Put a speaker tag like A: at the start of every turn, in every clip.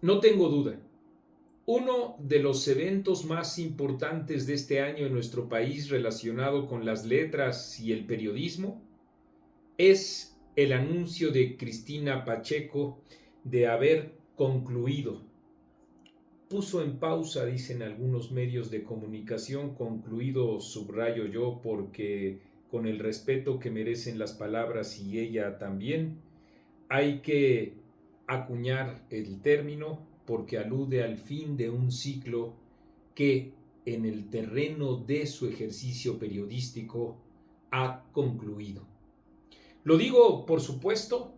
A: No tengo duda. Uno de los eventos más importantes de este año en nuestro país relacionado con las letras y el periodismo es el anuncio de Cristina Pacheco de haber concluido. Puso en pausa, dicen algunos medios de comunicación, concluido subrayo yo porque con el respeto que merecen las palabras y ella también, hay que acuñar el término porque alude al fin de un ciclo que en el terreno de su ejercicio periodístico ha concluido. Lo digo, por supuesto,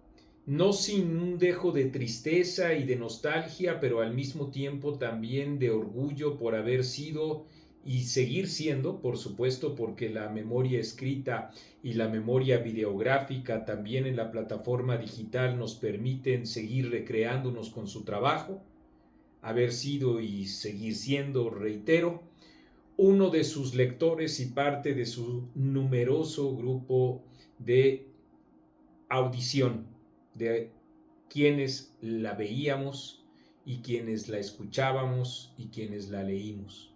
A: no sin un dejo de tristeza y de nostalgia, pero al mismo tiempo también de orgullo por haber sido y seguir siendo, por supuesto, porque la memoria escrita y la memoria videográfica también en la plataforma digital nos permiten seguir recreándonos con su trabajo, haber sido y seguir siendo, reitero, uno de sus lectores y parte de su numeroso grupo de audición, de quienes la veíamos y quienes la escuchábamos y quienes la leímos.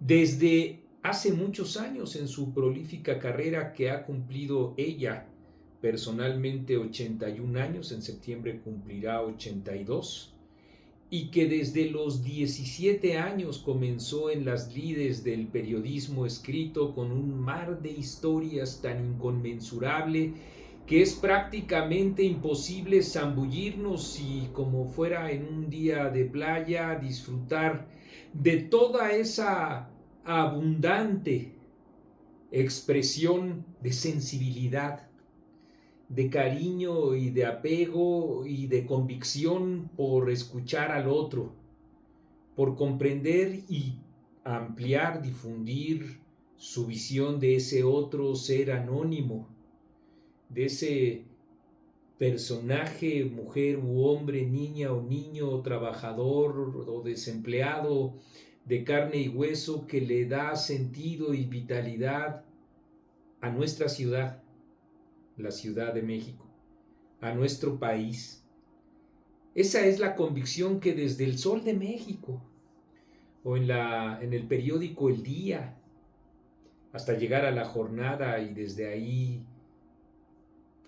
A: Desde hace muchos años en su prolífica carrera que ha cumplido ella personalmente 81 años, en septiembre cumplirá 82, y que desde los 17 años comenzó en las lides del periodismo escrito con un mar de historias tan inconmensurable que es prácticamente imposible zambullirnos y como fuera en un día de playa disfrutar de toda esa abundante expresión de sensibilidad, de cariño y de apego y de convicción por escuchar al otro, por comprender y ampliar, difundir su visión de ese otro ser anónimo, de ese personaje, mujer u hombre, niña o niño, trabajador o desempleado, de carne y hueso, que le da sentido y vitalidad a nuestra ciudad, la Ciudad de México, a nuestro país. Esa es la convicción que desde el Sol de México o en el periódico El Día, hasta llegar a la jornada y desde ahí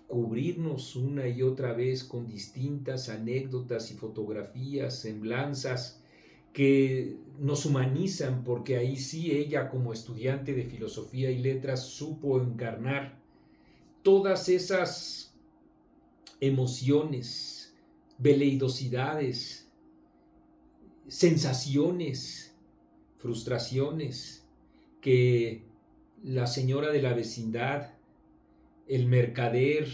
A: cubrirnos una y otra vez con distintas anécdotas y fotografías, semblanzas que nos humanizan, porque ahí sí ella como estudiante de filosofía y letras supo encarnar todas esas emociones, veleidosidades, sensaciones, frustraciones que la señora de la vecindad, el mercader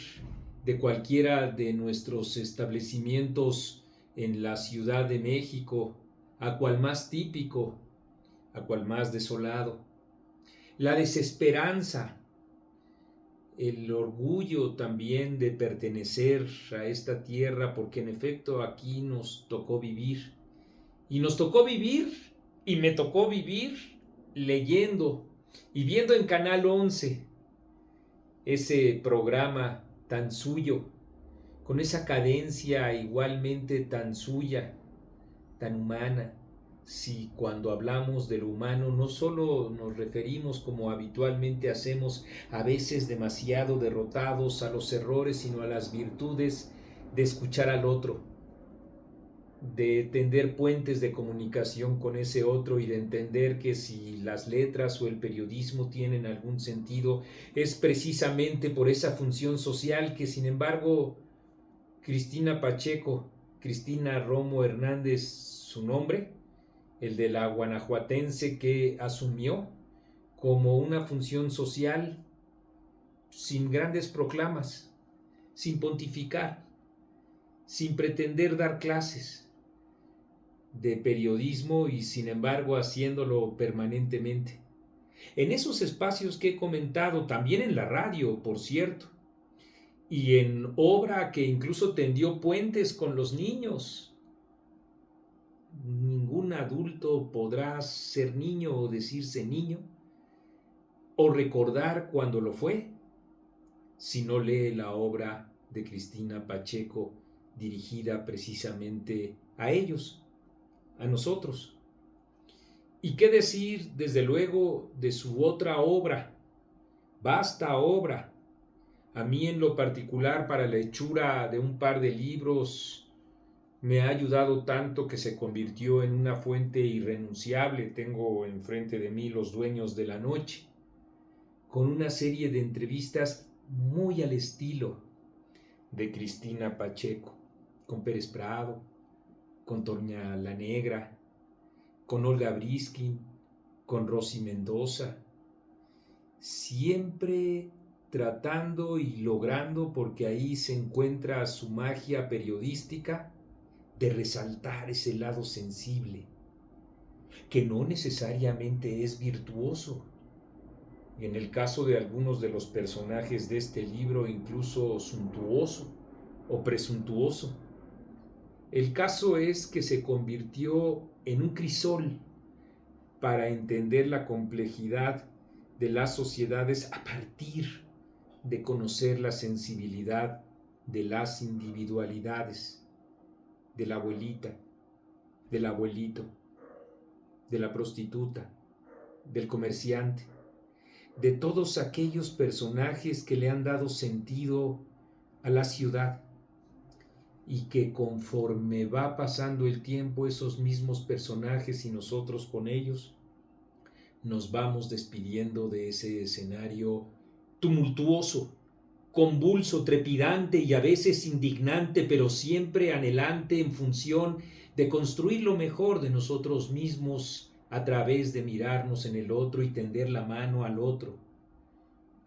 A: de cualquiera de nuestros establecimientos en la Ciudad de México, a cual más típico, a cual más desolado, la desesperanza, el orgullo también de pertenecer a esta tierra, porque en efecto aquí nos tocó vivir. Y nos tocó vivir, y me tocó vivir leyendo y viendo en Canal 11 ese programa tan suyo, con esa cadencia igualmente tan suya, tan humana. Si cuando hablamos de lo humano no solo nos referimos como habitualmente hacemos, a veces demasiado derrotados a los errores, sino a las virtudes de escuchar al otro, de tender puentes de comunicación con ese otro y de entender que si las letras o el periodismo tienen algún sentido es precisamente por esa función social que sin embargo Cristina Pacheco, Cristina Romo Hernández, su nombre, el de la guanajuatense que asumió como una función social sin grandes proclamas, sin pontificar, sin pretender dar clases de periodismo y sin embargo haciéndolo permanentemente. En esos espacios que he comentado, también en la radio, por cierto, y en obra que incluso tendió puentes con los niños. Ningún adulto podrá ser niño o decirse niño o recordar cuando lo fue si no lee la obra de Cristina Pacheco dirigida precisamente a ellos, a nosotros. ¿Y qué decir, desde luego, de su otra obra, vasta obra? A mí en lo particular, para la hechura de un par de libros, me ha ayudado tanto que se convirtió en una fuente irrenunciable. Tengo enfrente de mí Los Dueños de la Noche, con una serie de entrevistas muy al estilo de Cristina Pacheco, con Pérez Prado, con Toña la Negra, con Olga Briskin, con Rosy Mendoza, siempre tratando y logrando, porque ahí se encuentra su magia periodística, de resaltar ese lado sensible, que no necesariamente es virtuoso. En el caso de algunos de los personajes de este libro, incluso suntuoso o presuntuoso. El caso es que se convirtió en un crisol para entender la complejidad de las sociedades a partir de conocer la sensibilidad de las individualidades, de la abuelita, del abuelito, de la prostituta, del comerciante, de todos aquellos personajes que le han dado sentido a la ciudad, y que conforme va pasando el tiempo, esos mismos personajes y nosotros con ellos, nos vamos despidiendo de ese escenario tumultuoso, convulso, trepidante y a veces indignante, pero siempre anhelante en función de construir lo mejor de nosotros mismos a través de mirarnos en el otro y tender la mano al otro,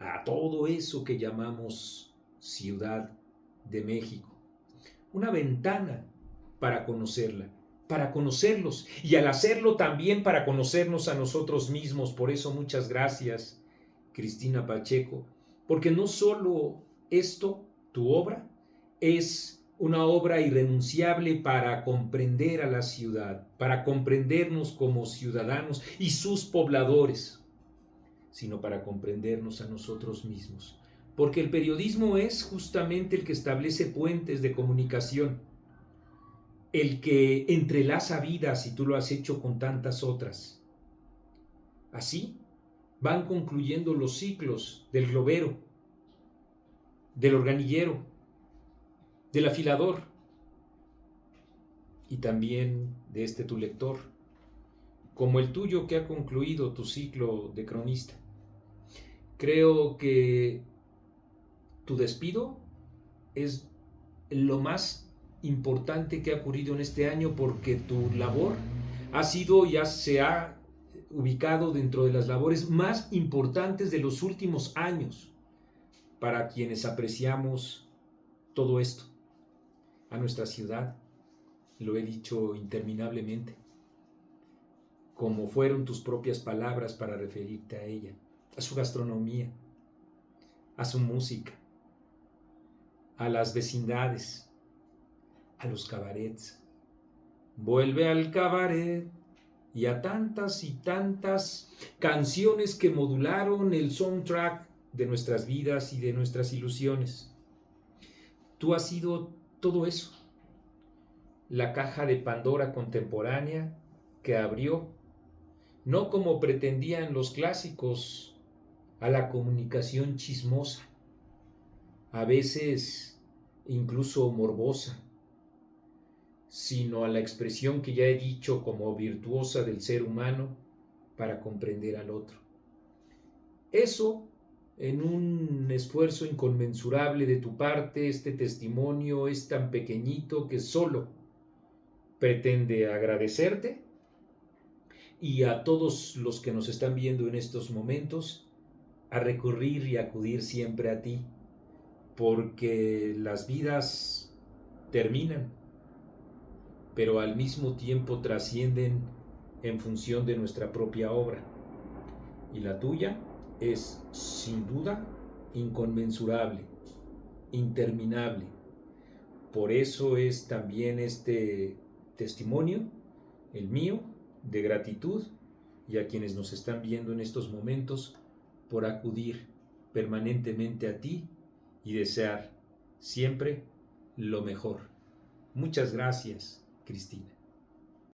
A: a todo eso que llamamos Ciudad de México. Una ventana para conocerla, para conocerlos, y al hacerlo también para conocernos a nosotros mismos. Por eso muchas gracias, Cristina Pacheco, porque no solo esto, tu obra, es una obra irrenunciable para comprender a la ciudad, para comprendernos como ciudadanos y sus pobladores, sino para comprendernos a nosotros mismos. Porque el periodismo es justamente el que establece puentes de comunicación, el que entrelaza vidas, y tú lo has hecho con tantas otras. Así van concluyendo los ciclos del globero, del organillero, del afilador y también de este tu lector, como el tuyo que ha concluido tu ciclo de cronista. Creo que tu despido es lo más importante que ha ocurrido en este año, porque tu labor ha sido, ya se ha ubicado dentro de las labores más importantes de los últimos años para quienes apreciamos todo esto, a nuestra ciudad, lo he dicho interminablemente, como fueron tus propias palabras para referirte a ella, a su gastronomía, a su música, a las vecindades, a los cabarets. Vuelve al cabaret, y a tantas y tantas canciones que modularon el soundtrack de nuestras vidas y de nuestras ilusiones. Tú has sido todo eso, la caja de Pandora contemporánea que abrió, no como pretendían los clásicos, a la comunicación chismosa, a veces incluso morbosa, sino a la expresión que ya he dicho como virtuosa del ser humano para comprender al otro. Eso, en un esfuerzo inconmensurable de tu parte, este testimonio es tan pequeñito que solo pretende agradecerte, y a todos los que nos están viendo en estos momentos, a recurrir y acudir siempre a ti, porque las vidas terminan, pero al mismo tiempo trascienden en función de nuestra propia obra. Y la tuya es, sin duda, inconmensurable, interminable. Por eso es también este testimonio, el mío, de gratitud, y a quienes nos están viendo en estos momentos, por acudir permanentemente a ti y desear siempre lo mejor Muchas gracias, Cristina.